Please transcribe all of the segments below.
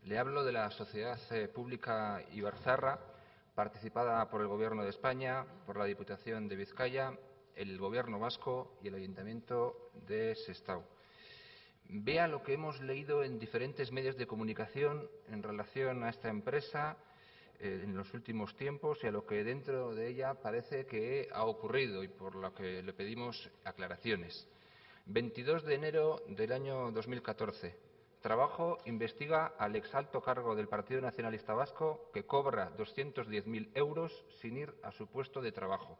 Le hablo de la sociedad pública Ibarzaharra, participada por el Gobierno de España, por la Diputación de Vizcaya, el Gobierno vasco y el Ayuntamiento de Sestao. Vea lo que hemos leído en diferentes medios de comunicación en relación a esta empresa en los últimos tiempos y a lo que dentro de ella parece que ha ocurrido y por lo que le pedimos aclaraciones. 22 de enero del año 2014. Trabajo investiga al exalto cargo del Partido Nacionalista Vasco que cobra 210.000 euros sin ir a su puesto de trabajo.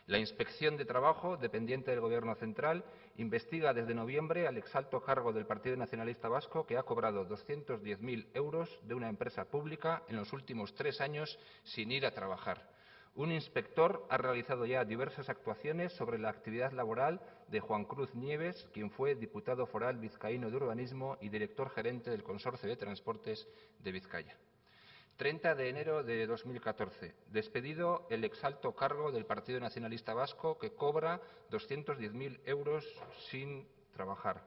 La Inspección de Trabajo, dependiente del Gobierno central, investiga desde noviembre al exalto cargo del Partido Nacionalista Vasco que ha cobrado 210.000 euros de una empresa pública en los últimos 3 años sin ir a trabajar. Un inspector ha realizado ya diversas actuaciones sobre la actividad laboral de Juan Cruz Nieves, quien fue diputado foral vizcaíno de Urbanismo y director gerente del Consorcio de Transportes de Vizcaya. 30 de enero de 2014. Despedido el exalto cargo del Partido Nacionalista Vasco que cobra 210.000 euros sin trabajar.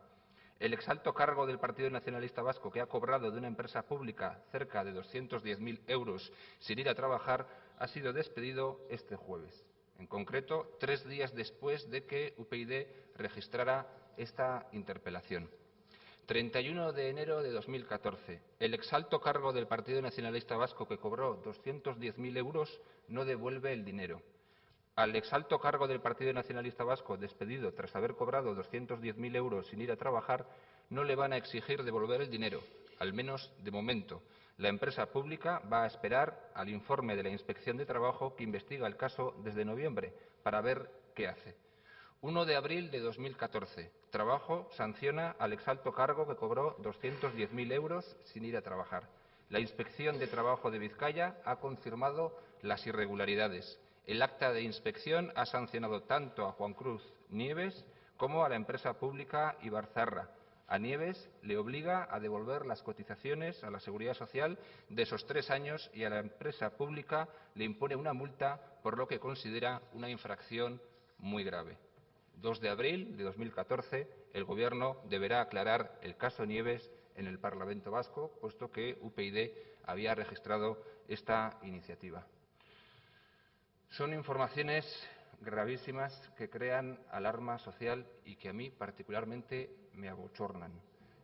El exalto cargo del Partido Nacionalista Vasco que ha cobrado de una empresa pública cerca de 210.000 euros sin ir a trabajar ha sido despedido este jueves. En concreto, 3 días después de que UPyD registrara esta interpelación. 31 de enero de 2014. El exalto cargo del Partido Nacionalista Vasco que cobró 210.000 euros no devuelve el dinero. Al exalto cargo del Partido Nacionalista Vasco, despedido tras haber cobrado 210.000 euros sin ir a trabajar, no le van a exigir devolver el dinero, al menos de momento. La empresa pública va a esperar al informe de la Inspección de Trabajo que investiga el caso desde noviembre para ver qué hace. 1 de abril de 2014. Trabajo sanciona al exalto cargo que cobró 210.000 euros sin ir a trabajar. La Inspección de Trabajo de Vizcaya ha confirmado las irregularidades. El acta de inspección ha sancionado tanto a Juan Cruz Nieves como a la empresa pública Ibarzaharra. A Nieves le obliga a devolver las cotizaciones a la Seguridad Social de esos 3 años y a la empresa pública le impone una multa por lo que considera una infracción muy grave. 2 de abril de 2014, el Gobierno deberá aclarar el caso Nieves en el Parlamento Vasco, puesto que UPyD había registrado esta iniciativa. Son informaciones gravísimas que crean alarma social y que a mí particularmente me abochornan.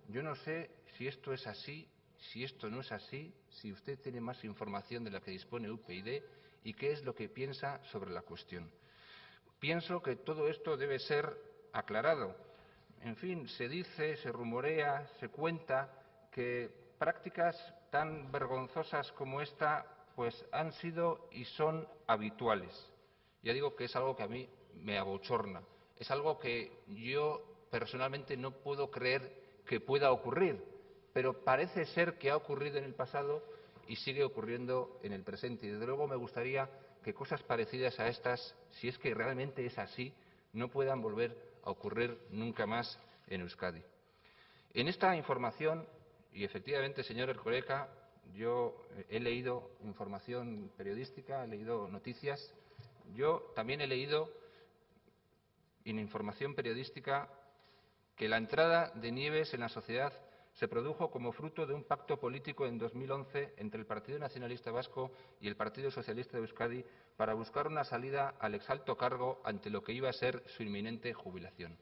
Yo no sé si esto es así, si esto no es así, si usted tiene más información de la que dispone UPyD y qué es lo que piensa sobre la cuestión. Pienso que todo esto debe ser aclarado. En fin, se dice, se rumorea, se cuenta que prácticas tan vergonzosas como esta pues han sido y son habituales. Ya digo que es algo que a mí me abochorna. Es algo que yo personalmente no puedo creer que pueda ocurrir, pero parece ser que ha ocurrido en el pasado y sigue ocurriendo en el presente. Y desde luego me gustaría que cosas parecidas a estas, si es que realmente es así, no puedan volver a ocurrir nunca más en Euskadi. En esta información, y efectivamente, señor Erkoreka, yo he leído información periodística, he leído noticias, yo también he leído en información periodística que la entrada de Nieves en la sociedad se produjo como fruto de un pacto político en 2011 entre el Partido Nacionalista Vasco y el Partido Socialista de Euskadi para buscar una salida al exalto cargo ante lo que iba a ser su inminente jubilación.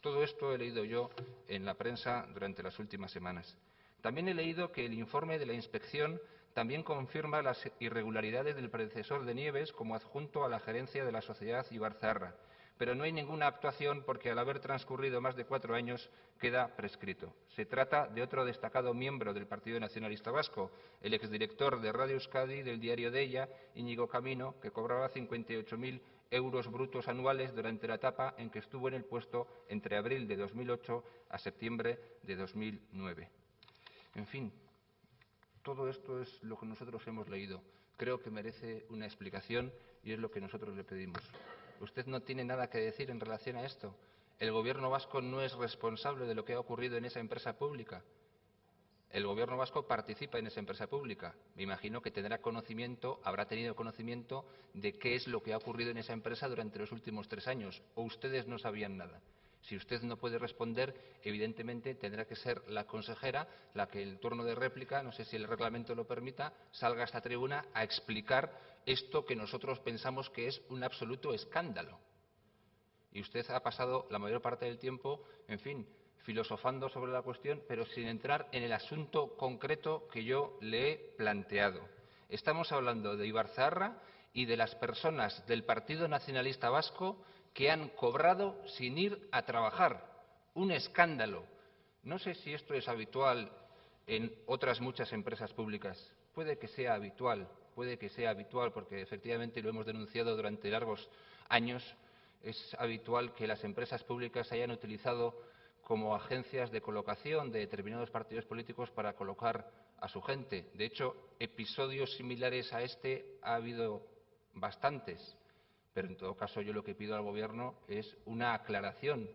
Todo esto he leído yo en la prensa durante las últimas semanas. También he leído que el informe de la inspección también confirma las irregularidades del predecesor de Nieves como adjunto a la gerencia de la sociedad Ibarzaharra, pero no hay ninguna actuación porque al haber transcurrido más de 4 años queda prescrito. Se trata de otro destacado miembro del Partido Nacionalista Vasco, el exdirector de Radio Euskadi del diario Deia, Íñigo Camino, que cobraba 58.000 euros brutos anuales durante la etapa en que estuvo en el puesto entre abril de 2008 a septiembre de 2009. En fin, todo esto es lo que nosotros hemos leído. Creo que merece una explicación y es lo que nosotros le pedimos. ¿Usted no tiene nada que decir en relación a esto? ¿El Gobierno vasco no es responsable de lo que ha ocurrido en esa empresa pública? El Gobierno vasco participa en esa empresa pública. Me imagino que tendrá conocimiento, habrá tenido conocimiento de qué es lo que ha ocurrido en esa empresa durante los últimos 3 años. ¿O ustedes no sabían nada? Si usted no puede responder, evidentemente tendrá que ser la consejera la que, en el turno de réplica, no sé si el reglamento lo permita, salga a esta tribuna a explicar esto que nosotros pensamos que es un absoluto escándalo. Y usted ha pasado la mayor parte del tiempo, en fin, filosofando sobre la cuestión, pero sin entrar en el asunto concreto que yo le he planteado. Estamos hablando de Ibarzaharra y de las personas del Partido Nacionalista Vasco que han cobrado sin ir a trabajar. Un escándalo. No sé si esto es habitual en otras muchas empresas públicas. Puede que sea habitual, porque efectivamente lo hemos denunciado durante largos años. Es habitual que las empresas públicas hayan utilizado como agencias de colocación de determinados partidos políticos para colocar a su gente. De hecho, episodios similares a este ha habido bastantes. Pero en todo caso yo lo que pido al Gobierno es una aclaración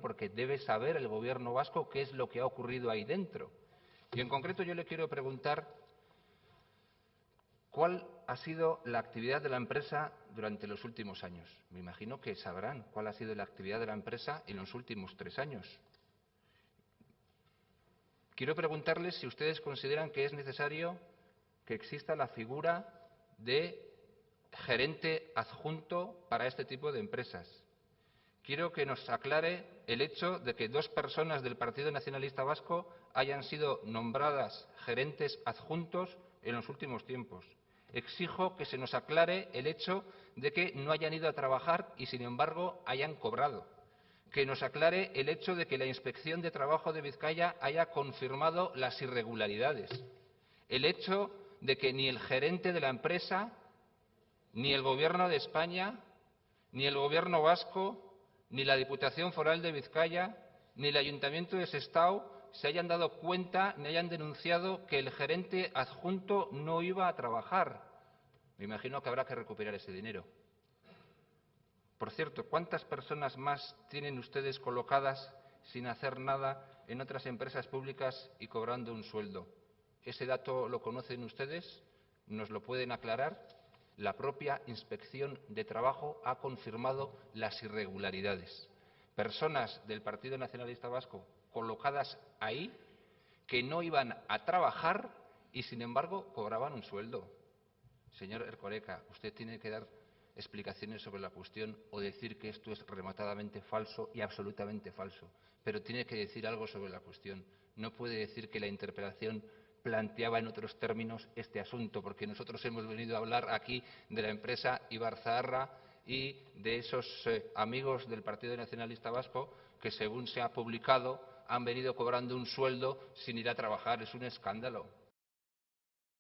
porque debe saber el Gobierno vasco qué es lo que ha ocurrido ahí dentro. Y en concreto yo le quiero preguntar ¿cuál ha sido la actividad de la empresa durante los últimos años? Me imagino que sabrán cuál ha sido la actividad de la empresa en los últimos 3 años. Quiero preguntarles si ustedes consideran que es necesario que exista la figura de gerente adjunto para este tipo de empresas. Quiero que nos aclare el hecho de que 2 personas del Partido Nacionalista Vasco hayan sido nombradas gerentes adjuntos en los últimos tiempos. Exijo que se nos aclare el hecho de que no hayan ido a trabajar y, sin embargo, hayan cobrado. Que nos aclare el hecho de que la Inspección de Trabajo de Bizkaia haya confirmado las irregularidades. El hecho de que ni el gerente de la empresa, ni el Gobierno de España, ni el Gobierno vasco, ni la Diputación Foral de Bizkaia, ni el Ayuntamiento de Sestao se hayan dado cuenta ni hayan denunciado que el gerente adjunto no iba a trabajar. Me imagino que habrá que recuperar ese dinero. Por cierto, ¿cuántas personas más tienen ustedes colocadas sin hacer nada en otras empresas públicas y cobrando un sueldo? ¿Ese dato lo conocen ustedes? ¿Nos lo pueden aclarar? La propia Inspección de Trabajo ha confirmado las irregularidades. Personas del Partido Nacionalista Vasco colocadas ahí que no iban a trabajar y, sin embargo, cobraban un sueldo. Señor Erkoreka, usted tiene que dar explicaciones sobre la cuestión o decir que esto es rematadamente falso y absolutamente falso. Pero tiene que decir algo sobre la cuestión. No puede decir que la interpelación planteaba en otros términos este asunto, porque nosotros hemos venido a hablar aquí de la empresa Ibarzaharra y de esos amigos del Partido Nacionalista Vasco que, según se ha publicado, han venido cobrando un sueldo sin ir a trabajar. Es un escándalo.